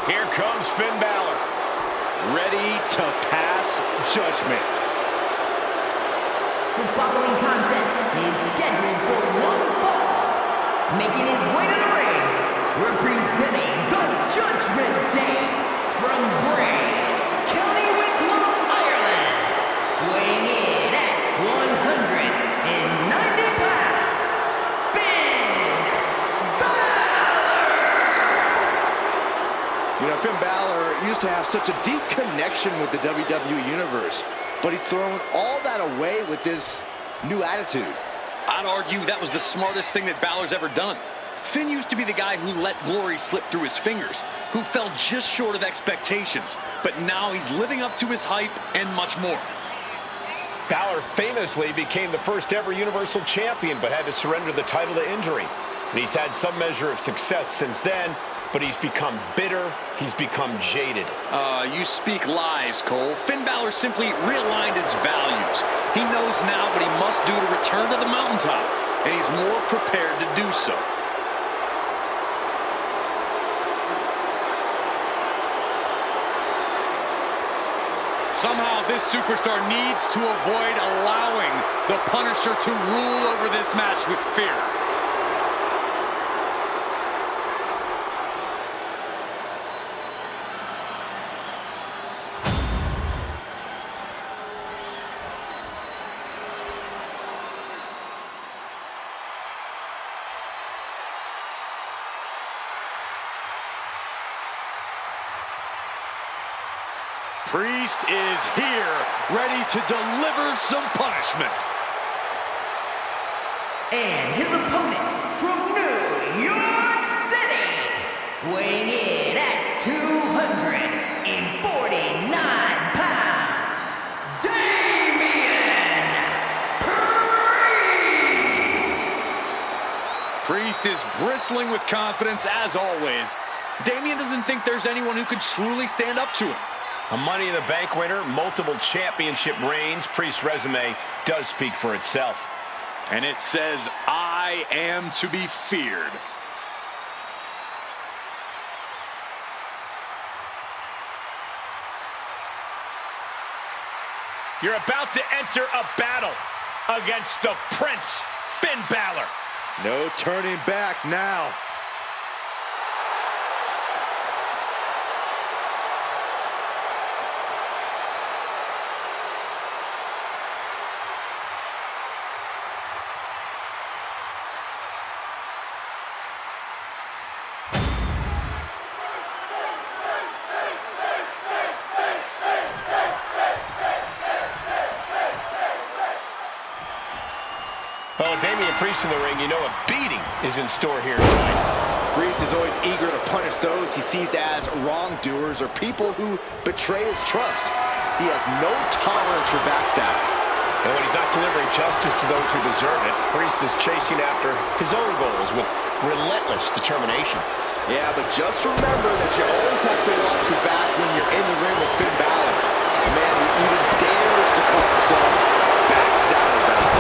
Here comes Finn Balor, ready to pass judgment. The following contest is scheduled for one fall. Making his way to the ring, representing the Judgment Day from Bray, County Wicklow, Ireland, weighing in at 190 pounds, Finn Balor! You know, Finn Balor used to have such a deep connection with the WWE Universe, but he's thrown all that away with this new attitude. I'd argue that was the smartest thing that Balor's ever done. Finn used to be the guy who let glory slip through his fingers, who fell just short of expectations, but now he's living up to his hype and much more. Balor famously became the first ever Universal Champion, but had to surrender the title to injury. And he's had some measure of success since then, but he's become bitter, he's become jaded. You speak lies, Cole. Finn Balor simply realigned his values. He knows now what he must do to return to the mountaintop, and he's more prepared to do so. Somehow this superstar needs to avoid allowing the Punisher to rule over this match with fear. Priest is here, ready to deliver some punishment. And his opponent from New York City, weighing in at 249 pounds, Damian Priest is bristling with confidence as always. Damian doesn't think there's anyone who could truly stand up to him. A Money in the Bank winner, multiple championship reigns. Priest's resume does speak for itself. And it says, I am to be feared. You're about to enter a battle against the Prince, Finn Balor. No turning back now. Oh, Damian Priest in the ring, you know a beating is in store here tonight. Priest is always eager to punish those he sees as wrongdoers or people who betray his trust. He has no tolerance for backstabbing. And when he's not delivering justice to those who deserve it, Priest is chasing after his own goals with relentless determination. Yeah, but just remember that you always have to watch your back when you're in the ring with Finn Balor. A man who even dares to call himself Backstabber Balor.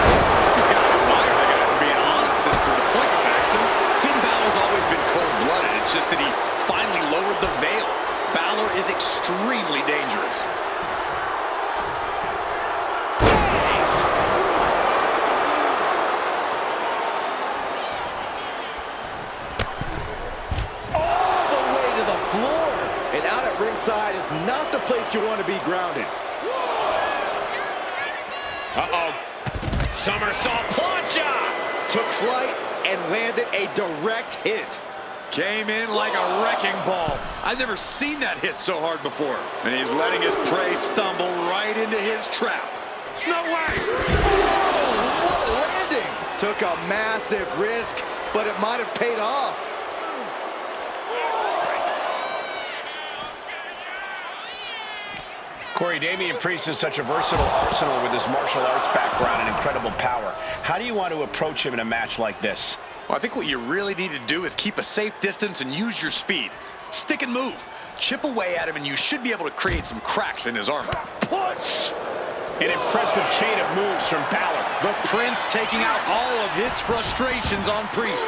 You've got to admire the guy for being honest and to the point, Saxton. Finn Balor's always been cold-blooded. It's just that he finally lowered the veil. Balor is extremely dangerous. And out at ringside is not the place you want to be grounded. Uh-oh. Somersault plancha! Took flight and landed a direct hit. Came in like a wrecking ball. I've never seen that hit so hard before. And he's letting his prey stumble right into his trap. No way! Oh, what a landing! Took a massive risk, but it might have paid off. Corey, Damian Priest is such a versatile arsenal with his martial arts background and incredible power. How do you want to approach him in a match like this? Well, I think what you really need to do is keep a safe distance and use your speed. Stick and move. Chip away at him, and you should be able to create some cracks in his armor. Punch! An impressive chain of moves from Balor. The Prince taking out all of his frustrations on Priest.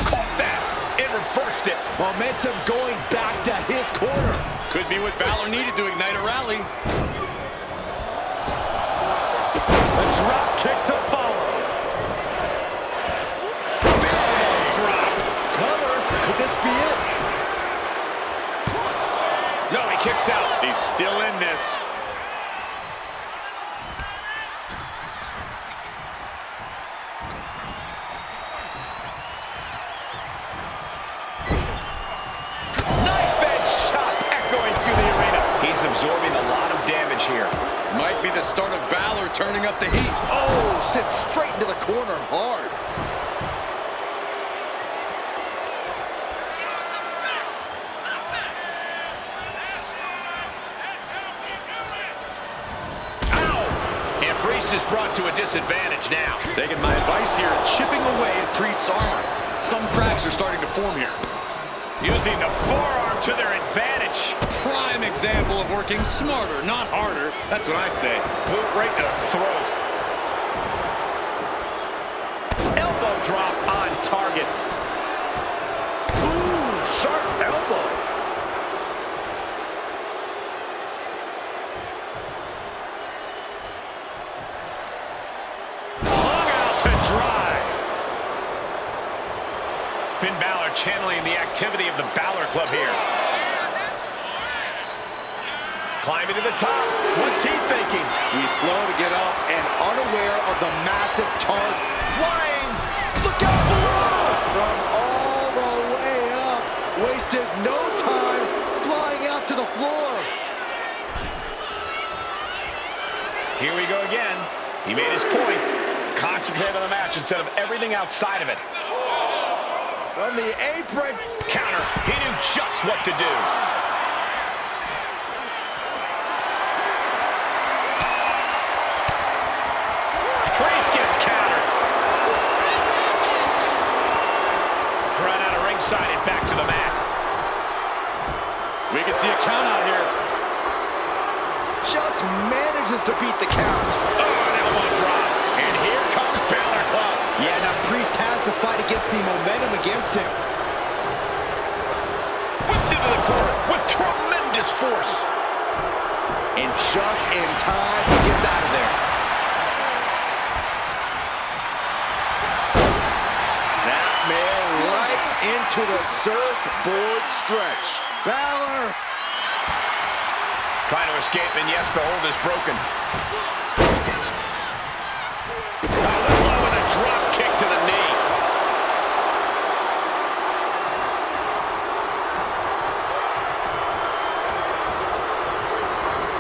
Caught that in reversed it. Momentum going back to his corner. Could be what Balor needed to ignite a rally. A drop kick to follow. Big drop. Cover. Could this be it? No, he kicks out. He's still in this. Absorbing a lot of damage here. Might be the start of Balor turning up the heat. Oh, sits straight into the corner hard. Ow! And Priest is brought to a disadvantage now. Taking my advice here, chipping away at Priest's armor. Some cracks are starting to form here. Using the forearm to their advantage. Prime example of working smarter, not harder. That's what I say. Boot right to the throat. Elbow drop on target. Ooh, sharp elbow. Hung out to dry. Finn Balor channeling the activity of the Balor Club here. Climbing to the top. What's he thinking? He's slow to get up and unaware of the massive target. Flying. Look out below. From all the way up. Wasted no time flying out to the floor. Here we go again. He made his point. Concentrate on the match instead of everything outside of it. From the apron. Counter. He knew just what to do. Priest gets countered. Run out of ringside and back to the mat. We can see a count out here. Just manages to beat the count. Oh, an elbow drop. And here comes Balor Club. Yeah, now Priest has to fight against the momentum against him. Whipped into the corner with tremendous force. And just in time, he gets out of there. Snapmare right into the surfboard stretch. Balor. Trying to escape, and yes, the hold is broken. Balor with a drop kick to the knee.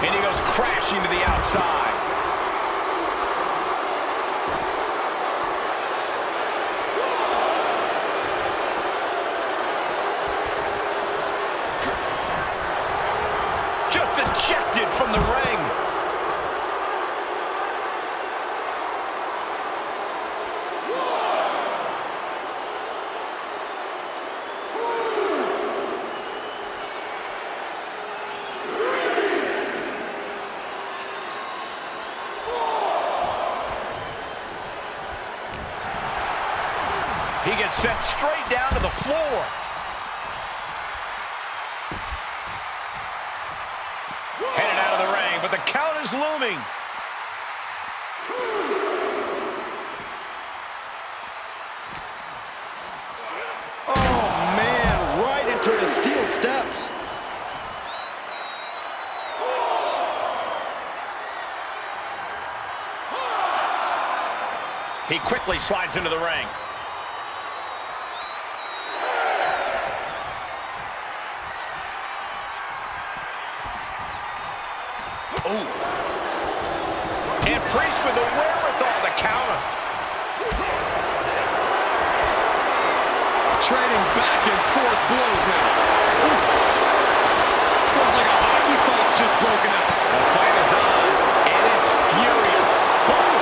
And he goes crashing to the outside. Just ejected from the ring. He gets sent straight down to the floor. Headed out of the ring, but the count is looming. Oh, man, right into the steel steps. He quickly slides into the ring. Oh. And Priest with the wherewithal to counter. Trading back and forth blows now. Oof. Feels like a hockey fight's just broken out. The fight is on, and it's furious. Boom.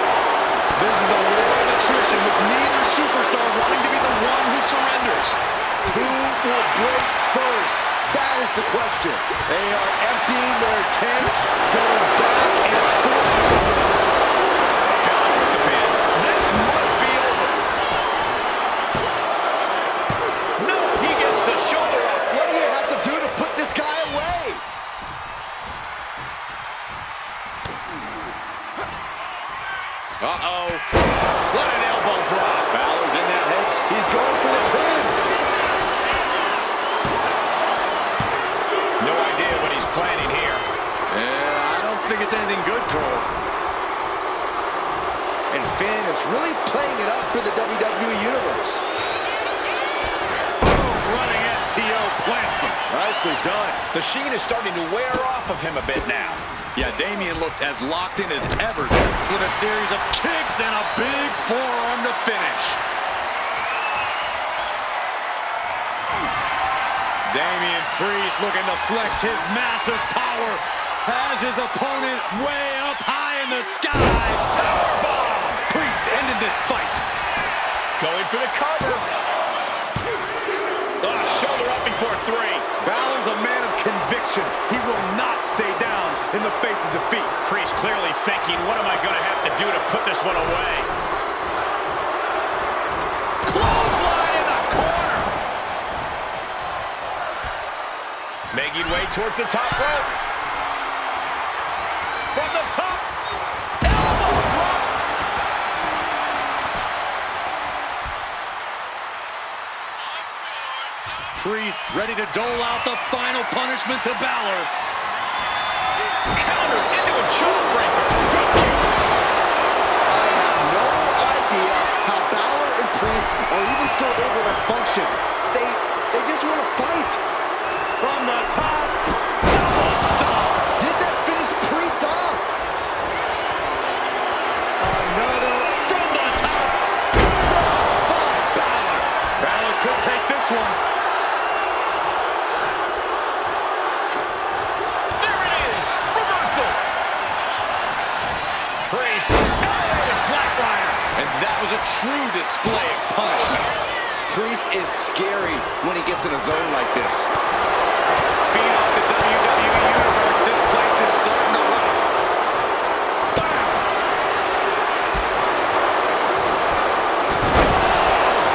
This is a war of attrition with neither superstar wanting to be the one who surrenders. Who will break first? That is the question. They are emptying their tanks, going back and forth with this. Balor with the pin. This must be over. No, he gets really playing it up for the WWE Universe. Boom, running FTO plants him. Nicely done. The Sheen is starting to wear off of him a bit now. Yeah, Damian looked as locked in as ever with a series of kicks and a big forearm to finish. Damian Priest looking to flex his massive power, has his opponent way up high in the sky. Powerbomb! Priest ended this fight. Going for the cover. Oh, shoulder up before 3. Balor's a man of conviction. He will not stay down in the face of defeat. Priest clearly thinking, what am I going to have to do to put this one away? Clothesline in the corner. Making way towards the top rope. From the top. Elbow drop. Priest ready to dole out the final punishment to Balor. Countered into a jawbreaker. Drop kick. I have no idea how Balor and Priest are even still able to function. They just want to fight. From the top, double stomp. Did that finish Priest off? Another from the top. Cross by Balor. Balor could take this one. There it is. Reversal. Priest. Elevated flatliner. And that was a true display of punishment. Priest is scary when he gets in a zone like this. Feed off the WWE Universe. This place is starting to rock. Bam!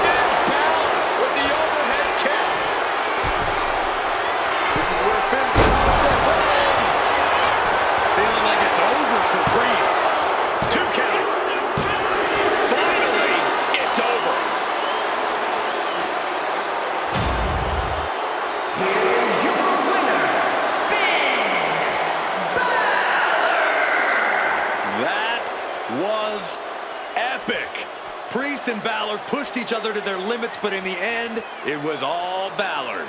Finn Balor with the overhead kick. This is where Finn comes at home. Feeling like it's over for Priest. 2 count. Finally, it's over. Here's your winner, Finn Balor! That was epic. Priest and Balor pushed each other to their limits, but in the end, it was all Balor.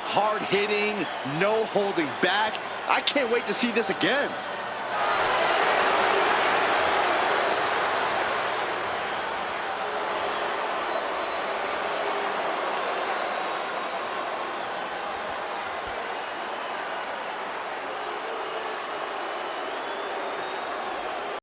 Hard hitting, no holding back. I can't wait to see this again.